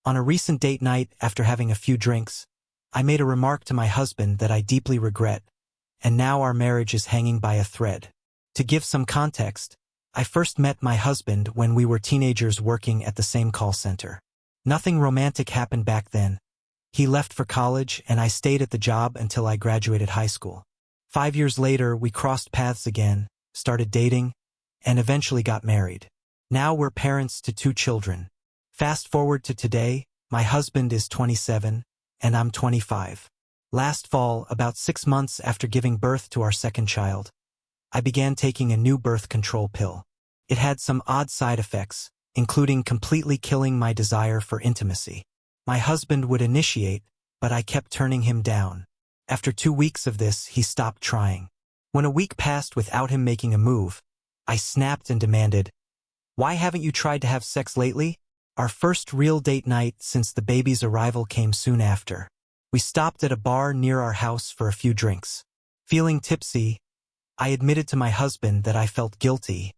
On a recent date night, after having a few drinks, I made a remark to my husband that I deeply regret, and now our marriage is hanging by a thread. To give some context, I first met my husband when we were teenagers working at the same call center. Nothing romantic happened back then. He left for college and I stayed at the job until I graduated high school. 5 years later, we crossed paths again, started dating, and eventually got married. Now we're parents to 2 children. Fast forward to today, my husband is 27, and I'm 25. Last fall, about 6 months after giving birth to our second child, I began taking a new birth control pill. It had some odd side effects, including completely killing my desire for intimacy. My husband would initiate, but I kept turning him down. After 2 weeks of this, he stopped trying. When a week passed without him making a move, I snapped and demanded, "Why haven't you tried to have sex lately?" Our first real date night since the baby's arrival came soon after. We stopped at a bar near our house for a few drinks. Feeling tipsy, I admitted to my husband that I felt guilty,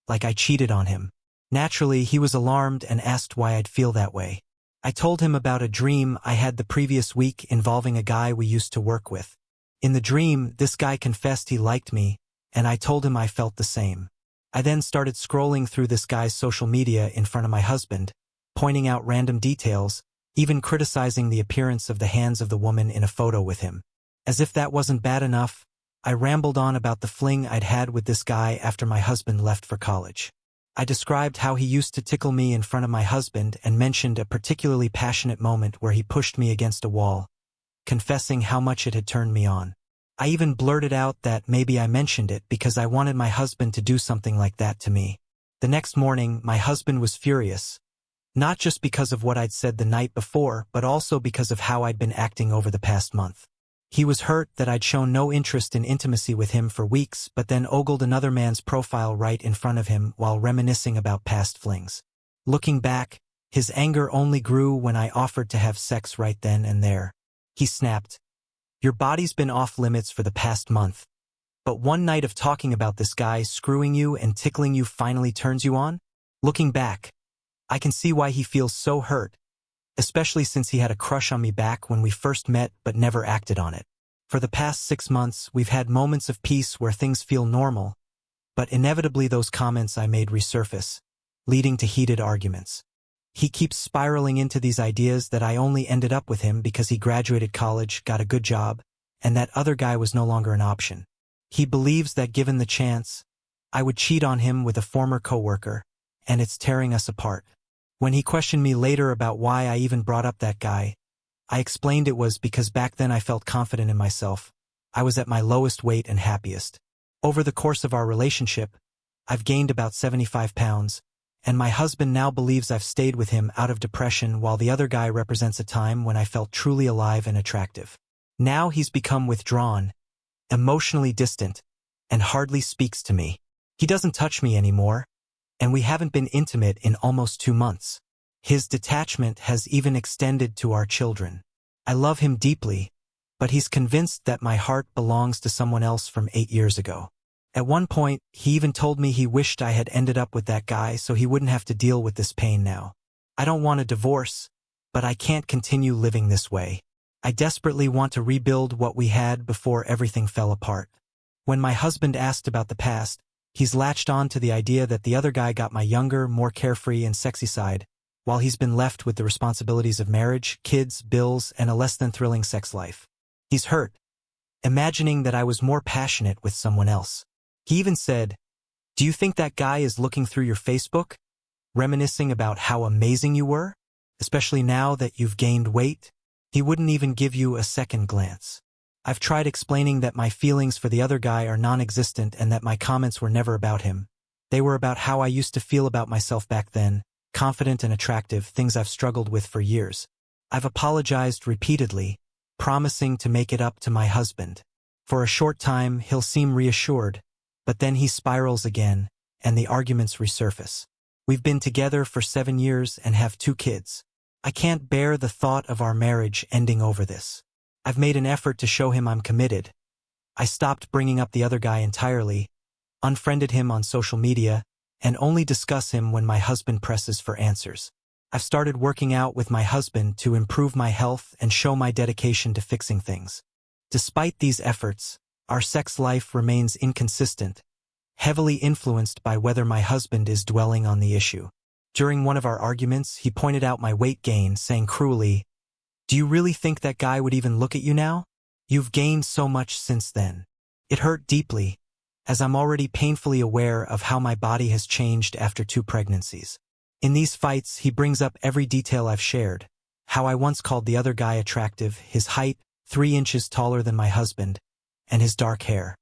like I cheated on him. Naturally, he was alarmed and asked why I'd feel that way. I told him about a dream I had the previous week involving a guy we used to work with. In the dream, this guy confessed he liked me, and I told him I felt the same. I then started scrolling through this guy's social media in front of my husband, pointing out random details, even criticizing the appearance of the hands of the woman in a photo with him. As if that wasn't bad enough, I rambled on about the fling I'd had with this guy after my husband left for college. I described how he used to tickle me in front of my husband and mentioned a particularly passionate moment where he pushed me against a wall, confessing how much it had turned me on. I even blurted out that maybe I mentioned it because I wanted my husband to do something like that to me. The next morning, my husband was furious, not just because of what I'd said the night before, but also because of how I'd been acting over the past month. He was hurt that I'd shown no interest in intimacy with him for weeks, but then ogled another man's profile right in front of him while reminiscing about past flings. Looking back, his anger only grew when I offered to have sex right then and there. He snapped, "Your body's been off limits for the past month, but one night of talking about this guy screwing you and tickling you finally turns you on?" Looking back, I can see why he feels so hurt, especially since he had a crush on me back when we first met but never acted on it. For the past 6 months, we've had moments of peace where things feel normal, but inevitably those comments I made resurface, leading to heated arguments. He keeps spiraling into these ideas that I only ended up with him because he graduated college, got a good job, and that other guy was no longer an option. He believes that given the chance, I would cheat on him with a former coworker, and it's tearing us apart. When he questioned me later about why I even brought up that guy, I explained it was because back then I felt confident in myself. I was at my lowest weight and happiest. Over the course of our relationship, I've gained about 75 pounds, and my husband now believes I've stayed with him out of depression while the other guy represents a time when I felt truly alive and attractive. Now he's become withdrawn, emotionally distant, and hardly speaks to me. He doesn't touch me anymore, and we haven't been intimate in almost 2 months. His detachment has even extended to our children. I love him deeply, but he's convinced that my heart belongs to someone else from 8 years ago. At one point, he even told me he wished I had ended up with that guy so he wouldn't have to deal with this pain now. I don't want a divorce, but I can't continue living this way. I desperately want to rebuild what we had before everything fell apart. When my husband asked about the past, he's latched on to the idea that the other guy got my younger, more carefree and sexy side, while he's been left with the responsibilities of marriage, kids, bills, and a less than thrilling sex life. He's hurt, imagining that I was more passionate with someone else. He even said, "Do you think that guy is looking through your Facebook, reminiscing about how amazing you were, especially now that you've gained weight?" He wouldn't even give you a second glance. I've tried explaining that my feelings for the other guy are non-existent and that my comments were never about him. They were about how I used to feel about myself back then, confident and attractive, things I've struggled with for years. I've apologized repeatedly, promising to make it up to my husband. For a short time, he'll seem reassured, but then he spirals again, and the arguments resurface. We've been together for 7 years and have 2 kids. I can't bear the thought of our marriage ending over this. I've made an effort to show him I'm committed. I stopped bringing up the other guy entirely, unfriended him on social media, and only discuss him when my husband presses for answers. I've started working out with my husband to improve my health and show my dedication to fixing things. Despite these efforts, our sex life remains inconsistent, heavily influenced by whether my husband is dwelling on the issue. During one of our arguments, he pointed out my weight gain, saying cruelly, "Do you really think that guy would even look at you now? You've gained so much since then." It hurt deeply, as I'm already painfully aware of how my body has changed after 2 pregnancies. In these fights, he brings up every detail I've shared, how I once called the other guy attractive, his height, 3 inches taller than my husband, and his dark hair.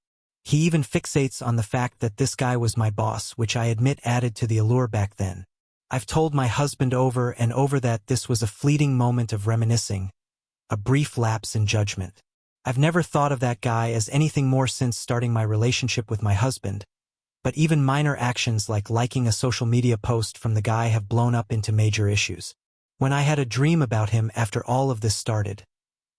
He even fixates on the fact that this guy was my boss, which I admit added to the allure back then. I've told my husband over and over that this was a fleeting moment of reminiscing, a brief lapse in judgment. I've never thought of that guy as anything more since starting my relationship with my husband, but even minor actions like liking a social media post from the guy have blown up into major issues. When I had a dream about him after all of this started,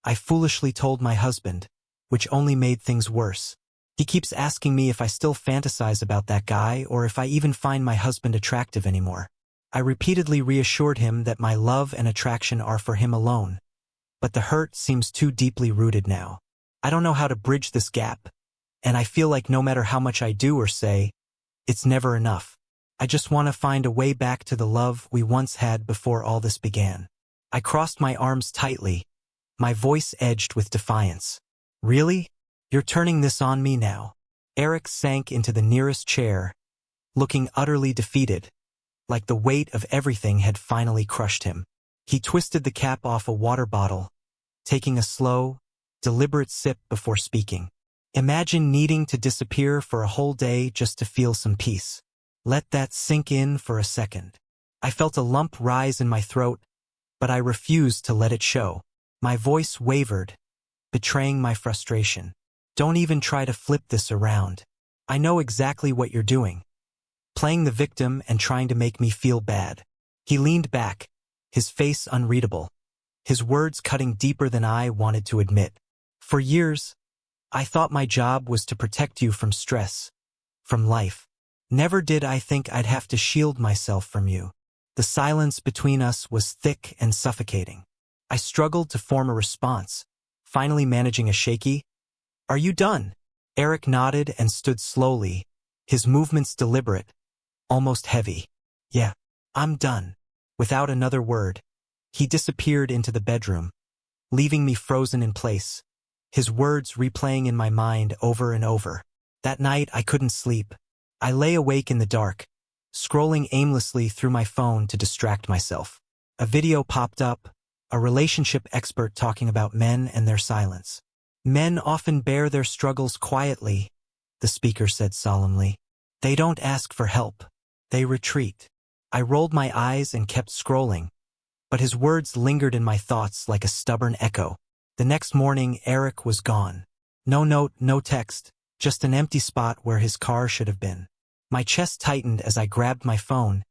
I foolishly told my husband, which only made things worse. He keeps asking me if I still fantasize about that guy or if I even find my husband attractive anymore. I repeatedly reassured him that my love and attraction are for him alone, but the hurt seems too deeply rooted now. I don't know how to bridge this gap, and I feel like no matter how much I do or say, it's never enough. I just want to find a way back to the love we once had before all this began. I crossed my arms tightly, my voice edged with defiance. "Really? You're turning this on me now?" Eric sank into the nearest chair, looking utterly defeated, like the weight of everything had finally crushed him. He twisted the cap off a water bottle, taking a slow, deliberate sip before speaking. "Imagine needing to disappear for a whole day just to feel some peace. Let that sink in for a second." I felt a lump rise in my throat, but I refused to let it show. My voice wavered, betraying my frustration. "Don't even try to flip this around. I know exactly what you're doing. Playing the victim and trying to make me feel bad." He leaned back, his face unreadable, his words cutting deeper than I wanted to admit. "For years, I thought my job was to protect you from stress, from life. Never did I think I'd have to shield myself from you." The silence between us was thick and suffocating. I struggled to form a response, finally managing a shaky, "Are you done?" Eric nodded and stood slowly, his movements deliberate, almost heavy. "Yeah, I'm done." Without another word, he disappeared into the bedroom, leaving me frozen in place, his words replaying in my mind over and over. That night I couldn't sleep. I lay awake in the dark, scrolling aimlessly through my phone to distract myself. A video popped up, a relationship expert talking about men and their silence. "Men often bear their struggles quietly," the speaker said solemnly. "They don't ask for help. They retreat." I rolled my eyes and kept scrolling, but his words lingered in my thoughts like a stubborn echo. The next morning, Eric was gone. No note, no text, just an empty spot where his car should have been. My chest tightened as I grabbed my phone,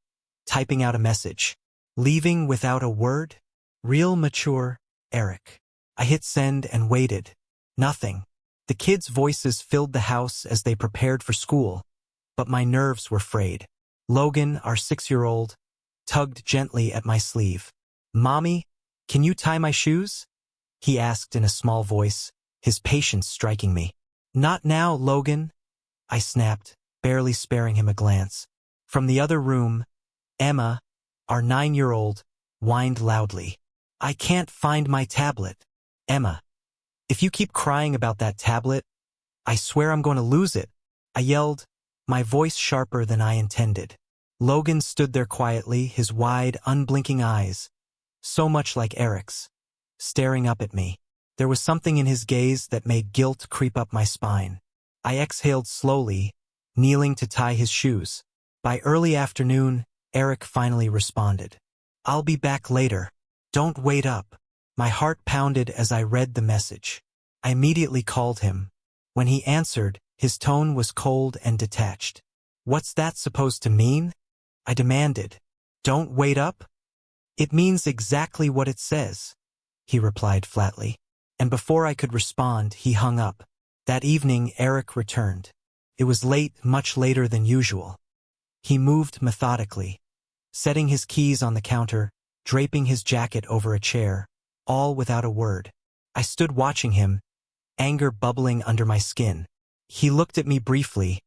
typing out a message. "Leaving without a word? Real mature, Eric." I hit send and waited. Nothing. The kids' voices filled the house as they prepared for school, but my nerves were frayed. Logan, our 6-year-old, tugged gently at my sleeve. "Mommy, can you tie my shoes?" he asked in a small voice, his patience striking me. "Not now, Logan," I snapped, barely sparing him a glance. From the other room, Emma, our 9-year-old, whined loudly. "I can't find my tablet." "Emma, if you keep crying about that tablet, I swear I'm going to lose it," I yelled, my voice sharper than I intended. Logan stood there quietly, his wide, unblinking eyes, so much like Eric's, staring up at me. There was something in his gaze that made guilt creep up my spine. I exhaled slowly, kneeling to tie his shoes. By early afternoon, Eric finally responded. "I'll be back later. Don't wait up." My heart pounded as I read the message. I immediately called him. When he answered, his tone was cold and detached. "What's that supposed to mean?" I demanded. "Don't wait up?" "It means exactly what it says," he replied flatly. And before I could respond, he hung up. That evening, Eric returned. It was late, much later than usual. He moved methodically, setting his keys on the counter, draping his jacket over a chair, all without a word. I stood watching him, anger bubbling under my skin. He looked at me briefly,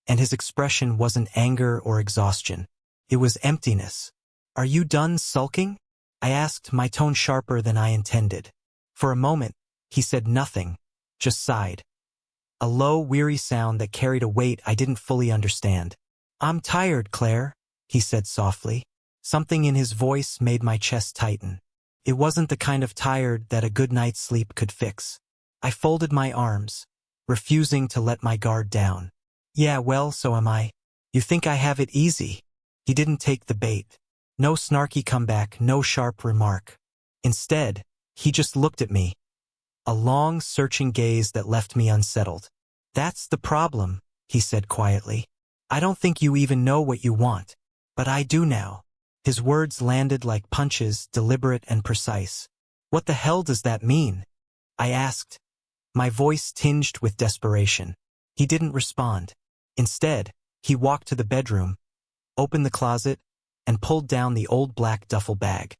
and his expression wasn't anger or exhaustion. It was emptiness. "Are you done sulking?" I asked, my tone sharper than I intended. For a moment, he said nothing, just sighed. A low, weary sound that carried a weight I didn't fully understand. "I'm tired, Claire," he said softly. Something in his voice made my chest tighten. It wasn't the kind of tired that a good night's sleep could fix. I folded my arms, refusing to let my guard down. "Yeah, well, so am I. You think I have it easy?" He didn't take the bait. No snarky comeback, no sharp remark. Instead, he just looked at me. A long, searching gaze that left me unsettled. "That's the problem," he said quietly. "I don't think you even know what you want. But I do now." His words landed like punches, deliberate and precise. "What the hell does that mean?" I asked, my voice tinged with desperation. He didn't respond. Instead, he walked to the bedroom, opened the closet, and pulled down the old black duffel bag.